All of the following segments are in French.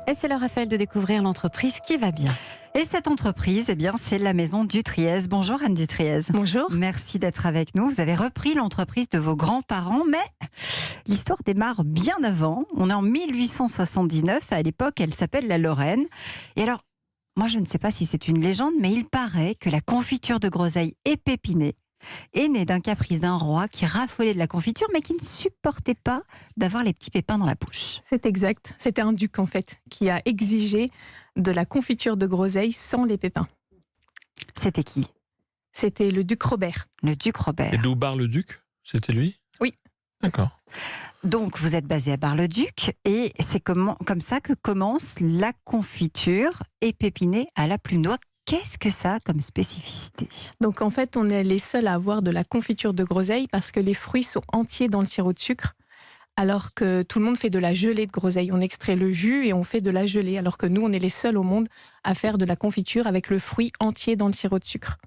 Et c'est l'heure, Raphaël, de découvrir l'entreprise qui va bien. Et cette entreprise, eh bien, c'est la maison Dutriez. Bonjour Anne Dutriez. Bonjour. Merci d'être avec nous. Vous avez repris l'entreprise de vos grands-parents, mais l'histoire démarre bien avant. On est en 1879. À l'époque, elle s'appelle la Lorraine. Et alors, moi, je ne sais pas si c'est une légende, mais il paraît que la confiture de groseille épépinée est née d'un caprice d'un roi qui raffolait de la confiture, mais qui ne supportait pas d'avoir les petits pépins dans la bouche. C'est exact. C'était un duc, en fait, qui a exigé de la confiture de groseille sans les pépins. C'était qui ? C'était le duc Robert. Le duc Robert. Et d'où Bar-le-Duc ? C'était lui ? Oui. D'accord. Donc, vous êtes basé à Bar-le-Duc et c'est comme ça que commence la confiture épépinée à la plume d'oie. Qu'est-ce que ça a comme spécificité ? Donc, en fait, on est les seuls à avoir de la confiture de groseille parce que les fruits sont entiers dans le sirop de sucre, alors que tout le monde fait de la gelée de groseille. On extrait le jus et on fait de la gelée, alors que nous, on est les seuls au monde à faire de la confiture avec le fruit entier dans le sirop de sucre.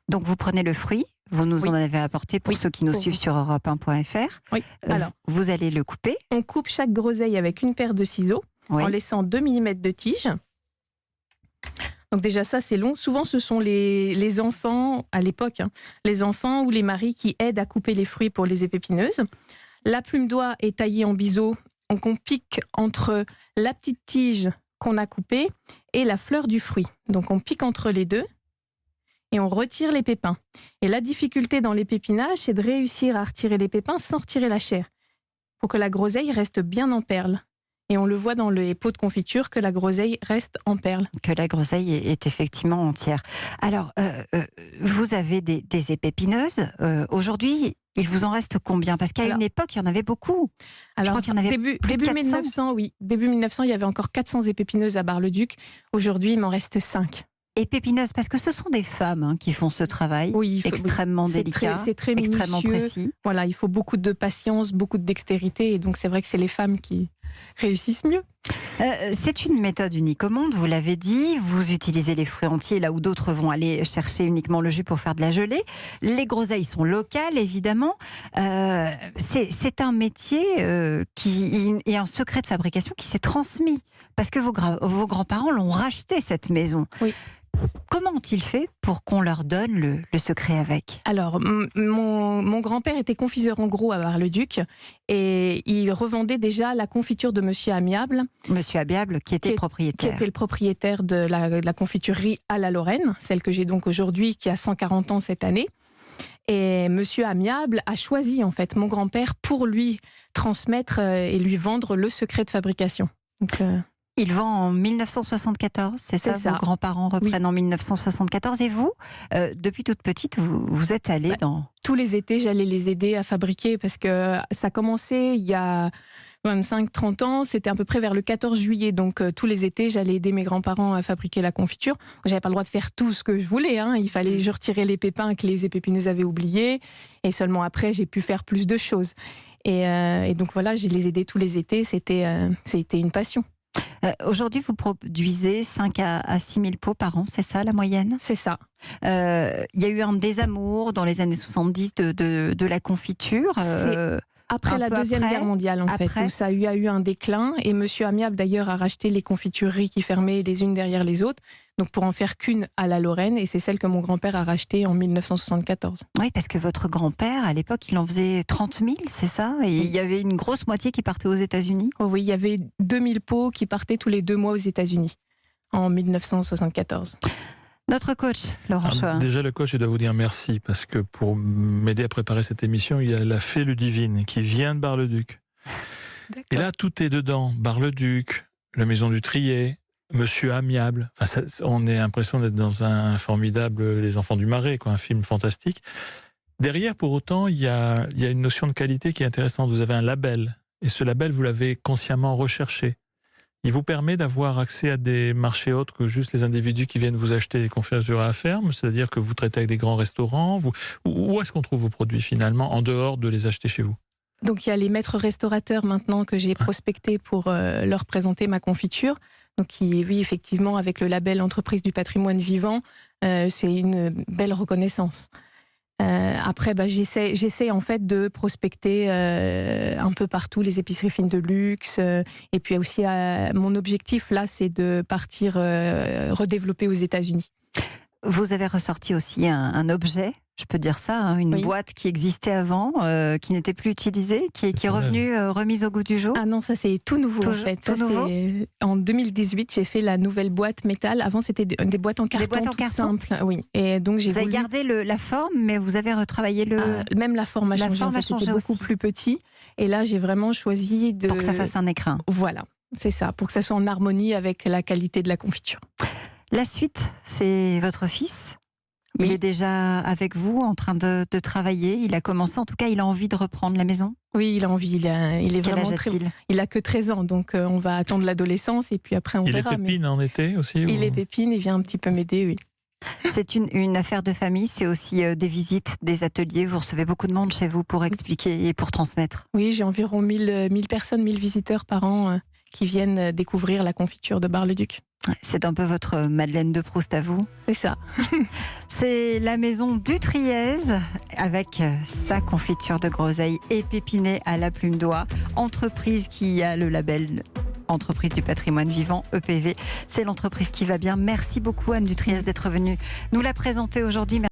Donc, vous prenez le fruit, vous nous Oui. en avez apporté pour ceux qui nous suivent sur europe1.fr. Oui. Alors, vous allez le couper. on coupe chaque groseille avec une paire de ciseaux Oui. en laissant 2 mm de tige. Donc déjà ça c'est long. Souvent ce sont les enfants, à l'époque, les enfants ou les maris qui aident à couper les fruits pour les épépineuses. La plume d'oie est taillée en biseau, donc on pique entre la petite tige qu'on a coupée et la fleur du fruit. Donc on pique entre les deux et on retire les pépins. Et la difficulté dans l'épépinage, c'est de réussir à retirer les pépins sans retirer la chair, pour que la groseille reste bien en perles. Et on le voit dans les pots de confiture que la groseille reste en perles. Que la groseille est effectivement entière. Alors, vous avez des épépineuses. Aujourd'hui, il vous en reste combien ? Parce qu'à une époque, il y en avait beaucoup. Je crois qu'il y en avait plus de début 400. 1900, oui. Début 1900, il y avait encore 400 épépineuses à Bar-le-Duc. Aujourd'hui, il m'en reste 5. Épépineuses, parce que ce sont des femmes qui font ce travail Oui, extrêmement délicat, c'est très extrêmement minutieux. précis. Voilà, il faut beaucoup de patience, beaucoup de dextérité. Et donc, c'est vrai que c'est les femmes qui réussissent mieux. C'est une méthode unique au monde, vous l'avez dit. Vous utilisez les fruits entiers là où d'autres vont aller chercher uniquement le jus pour faire de la gelée. Les groseilles sont locales, évidemment. C'est un métier et un secret de fabrication qui s'est transmis. Parce que vos grands-parents l'ont racheté, cette maison. Oui. Comment ont-ils fait pour qu'on leur donne le secret avec ? Alors, mon grand-père était confiseur en gros à Bar-le-Duc et il revendait déjà la confiture de Monsieur Amiable. Monsieur Amiable, qui était propriétaire. Qui était le propriétaire de la confiturerie à la Lorraine, celle que j'ai donc aujourd'hui, qui a 140 ans cette année. Et Monsieur Amiable a choisi, en fait, mon grand-père pour lui transmettre et lui vendre le secret de fabrication. Donc, Il vend en 1974, c'est ça, ça. Vos grands-parents reprennent Oui. en 1974. Et vous, depuis toute petite, vous êtes allée dans... tous les étés, j'allais les aider à fabriquer parce que ça a commencé il y a 25-30 ans. C'était à peu près vers le 14 juillet. Donc, tous les étés, j'allais aider mes grands-parents à fabriquer la confiture. J'avais pas le droit de faire tout ce que je voulais. Il fallait je retirais les pépins que les épépineuses avaient oubliés. Et seulement après, j'ai pu faire plus de choses. Et donc, voilà, j'ai les aidés tous les étés. C'était une passion. Aujourd'hui, vous produisez 5 à 6 000 pots par an, c'est ça la moyenne ? C'est ça. Il y a eu un désamour dans les années 70 de la confiture. Après la Deuxième Guerre mondiale, en fait, où ça a eu un déclin. Et Monsieur Amiable, d'ailleurs, a racheté les confitureries qui fermaient les unes derrière les autres, donc pour en faire qu'une à la Lorraine. Et c'est celle que mon grand-père a rachetée en 1974. Oui, parce que votre grand-père, à l'époque, il en faisait 30 000, c'est ça ? Et il y avait une grosse moitié qui partait aux États-Unis ? Oh oui, il y avait 2000 pots qui partaient tous les 2 mois aux États-Unis, en 1974. Notre coach, Laurent Choin. Déjà, le coach, je dois vous dire merci, parce que pour m'aider à préparer cette émission, il y a la fée Ludivine qui vient de Bar-le-Duc. Et là, tout est dedans. Bar-le-Duc, la maison du Trier, Monsieur Amiable. Enfin, on a l'impression d'être dans un formidable Les Enfants du Marais, un film fantastique. Derrière, pour autant, il y a une notion de qualité qui est intéressante. Vous avez un label, et ce label, vous l'avez consciemment recherché. Il vous permet d'avoir accès à des marchés autres que juste les individus qui viennent vous acheter des confitures à la ferme, c'est-à-dire que vous traitez avec des grands restaurants. Où est-ce qu'on trouve vos produits finalement, en dehors de les acheter chez vous ? Donc il y a les maîtres restaurateurs maintenant que j'ai prospectés pour leur présenter ma confiture. Donc oui, effectivement, avec le label Entreprise du patrimoine vivant, c'est une belle reconnaissance. Après, j'essaie en fait de prospecter un peu partout les épiceries fines de luxe. Et puis aussi, mon objectif là, c'est de partir redévelopper aux États-Unis. Vous avez ressorti aussi un objet, je peux dire ça, hein, une Oui. boîte qui existait avant, qui n'était plus utilisée, qui est revenue remise au goût du jour. Ah non, ça c'est tout nouveau en fait. Tout nouveau. En 2018, j'ai fait la nouvelle boîte métal. Avant, c'était des boîtes en carton, boîtes en toutes carton. simples. Oui. Et donc j'ai Vous avez voulu... gardé la forme, mais vous avez retravaillé même la forme a La changé. forme En a fait, c'était changé beaucoup aussi. plus petit. Et là, j'ai vraiment choisi de... pour que ça fasse un écrin. Voilà, c'est ça, pour que ça soit en harmonie avec la qualité de la confiture. La suite, c'est votre fils. Il Oui. est déjà avec vous, en train de travailler. Il a commencé, en tout cas, il a envie de reprendre la maison. Oui, il a envie. Il est Quel vraiment âge très... a-t-il ? Il a que 13 ans, donc on va attendre l'adolescence et puis après on Il est verra. pépine en été aussi Il est pépine, il vient un petit peu m'aider, oui. C'est une affaire de famille, c'est aussi des visites, des ateliers. Vous recevez beaucoup de monde chez vous pour expliquer et pour transmettre. Oui, j'ai environ 1000 personnes, 1000 visiteurs par an qui viennent découvrir la confiture de Bar-le-Duc. Ouais, c'est un peu votre Madeleine de Proust à vous. C'est ça. C'est la maison du Triez avec sa confiture de groseille épépinée à la plume d'oie. Entreprise qui a le label Entreprise du patrimoine vivant, EPV. C'est l'entreprise qui va bien. Merci beaucoup Anne du Triez d'être venue nous la présenter aujourd'hui.